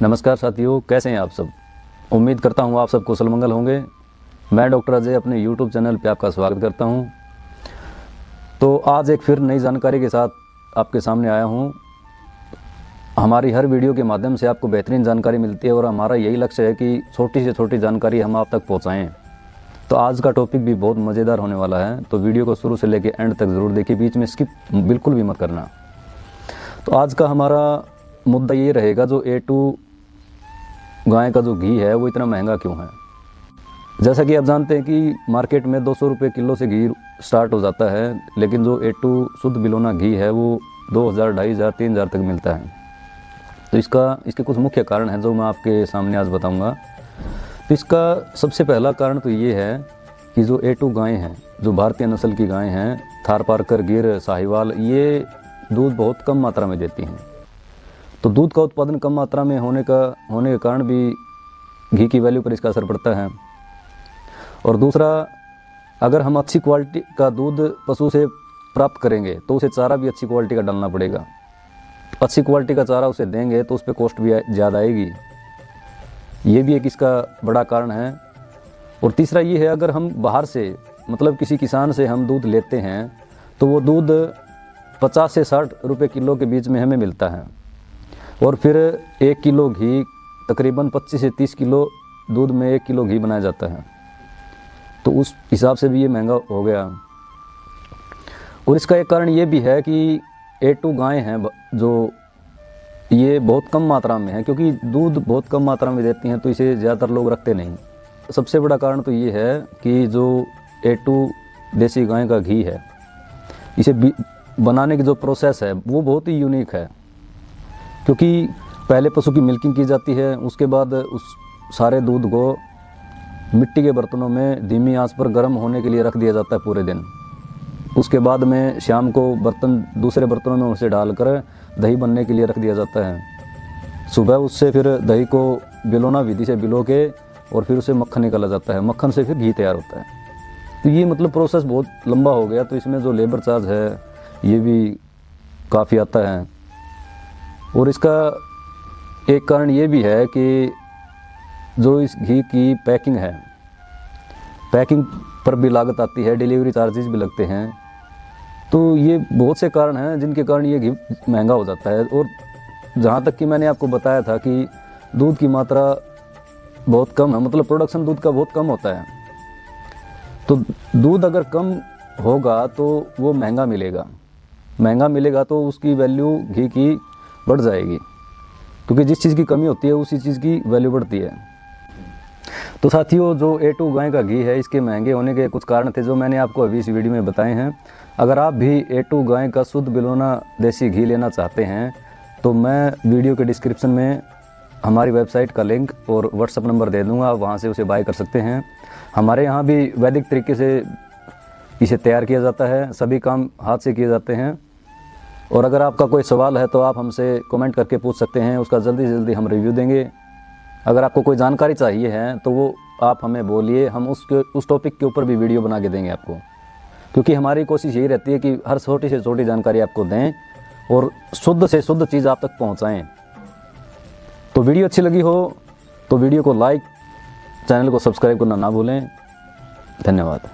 नमस्कार साथियों, कैसे हैं आप सब। उम्मीद करता हूँ आप सब कुशल मंगल होंगे। मैं डॉक्टर अजय अपने यूट्यूब चैनल पे आपका स्वागत करता हूँ। तो आज एक फिर नई जानकारी के साथ आपके सामने आया हूँ। हमारी हर वीडियो के माध्यम से आपको बेहतरीन जानकारी मिलती है और हमारा यही लक्ष्य है कि छोटी से छोटी जानकारी हम आप तक पहुँचाएँ। तो आज का टॉपिक भी बहुत मज़ेदार होने वाला है, तो वीडियो को शुरू से लेकर एंड तक ज़रूर देखिए, बीच में स्किप बिल्कुल भी मत करना। तो आज का हमारा मुद्दा ये रहेगा, जो A2 गाय का जो घी है वो इतना महंगा क्यों है। जैसा कि आप जानते हैं कि मार्केट में 200 रुपये किलो से घी स्टार्ट हो जाता है, लेकिन जो A2 शुद्ध बिलोना घी है वो 2000, 2500, 3000 तक मिलता है। तो इसके कुछ मुख्य कारण हैं जो मैं आपके सामने आज बताऊंगा। तो इसका सबसे पहला कारण तो ये है कि जो A2 गाय हैं, जो भारतीय नस्ल की गाय हैं, थारपारकर, गिर, साहिवाल, ये दूध बहुत कम मात्रा में देती हैं। तो दूध का उत्पादन कम मात्रा में होने के कारण भी घी की वैल्यू पर इसका असर पड़ता है। और दूसरा, अगर हम अच्छी क्वालिटी का दूध पशु से प्राप्त करेंगे तो उसे चारा भी अच्छी क्वालिटी का डालना पड़ेगा। अच्छी क्वालिटी का चारा उसे देंगे तो उस पर कॉस्ट भी ज़्यादा आएगी। ये भी एक इसका बड़ा कारण है। और तीसरा ये है, अगर हम बाहर से मतलब किसी किसान से हम दूध लेते हैं तो वो दूध 50 से 60 रुपये किलो के बीच में हमें मिलता है, और फिर 1 किलो घी तकरीबन 25 से 30 किलो दूध में 1 किलो घी बनाया जाता है। तो उस हिसाब से भी ये महंगा हो गया। और इसका एक कारण ये भी है कि A2 गाय हैं जो ये बहुत कम मात्रा में है, क्योंकि दूध बहुत कम मात्रा में देती हैं तो इसे ज़्यादातर लोग रखते नहीं। सबसे बड़ा कारण तो ये है कि जो A2 देसी गाय का घी है, इसे बनाने की जो प्रोसेस है वो बहुत ही यूनिक है। क्योंकि पहले पशु की मिल्किंग की जाती है, उसके बाद उस सारे दूध को मिट्टी के बर्तनों में धीमी आंच पर गर्म होने के लिए रख दिया जाता है पूरे दिन। उसके बाद में शाम को दूसरे बर्तनों में उसे डालकर दही बनने के लिए रख दिया जाता है। सुबह उससे फिर दही को बिलोना विधि से बिलो के और फिर उसे मक्खन निकाला जाता है। मक्खन से फिर घी तैयार होता है। तो ये मतलब प्रोसेस बहुत लंबा हो गया, तो इसमें जो लेबर चार्ज है ये भी काफ़ी आता है। और इसका एक कारण ये भी है कि जो इस घी की पैकिंग है, पैकिंग पर भी लागत आती है, डिलीवरी चार्जेस भी लगते हैं। तो ये बहुत से कारण हैं जिनके कारण ये घी महंगा हो जाता है। और जहाँ तक कि मैंने आपको बताया था कि दूध की मात्रा बहुत कम है, मतलब प्रोडक्शन दूध का बहुत कम होता है। तो दूध अगर कम होगा तो वो महंगा मिलेगा तो उसकी वैल्यू घी की बढ़ जाएगी, क्योंकि जिस चीज़ की कमी होती है उसी चीज़ की वैल्यू बढ़ती है। तो साथियों, जो A2 गाय का घी है, इसके महंगे होने के कुछ कारण थे जो मैंने आपको अभी इस वीडियो में बताए हैं। अगर आप भी A2 गाय का शुद्ध बिलोना देसी घी लेना चाहते हैं तो मैं वीडियो के डिस्क्रिप्शन में हमारी वेबसाइट का लिंक और व्हाट्सअप नंबर दे दूँगा, वहाँ से उसे बाय कर सकते हैं। हमारे यहाँ भी वैदिक तरीके से इसे तैयार किया जाता है, सभी काम हाथ से किए जाते हैं। और अगर आपका कोई सवाल है तो आप हमसे कमेंट करके पूछ सकते हैं, उसका जल्दी से जल्दी हम रिव्यू देंगे। अगर आपको कोई जानकारी चाहिए है तो वो आप हमें बोलिए, हम उस टॉपिक के ऊपर भी वीडियो बना के देंगे आपको। क्योंकि हमारी कोशिश यही रहती है कि हर छोटी से छोटी जानकारी आपको दें और शुद्ध से शुद्ध चीज़ आप तक पहुंचाएं। तो वीडियो अच्छी लगी हो तो वीडियो को लाइक, चैनल को सब्सक्राइब करना ना भूलें। धन्यवाद।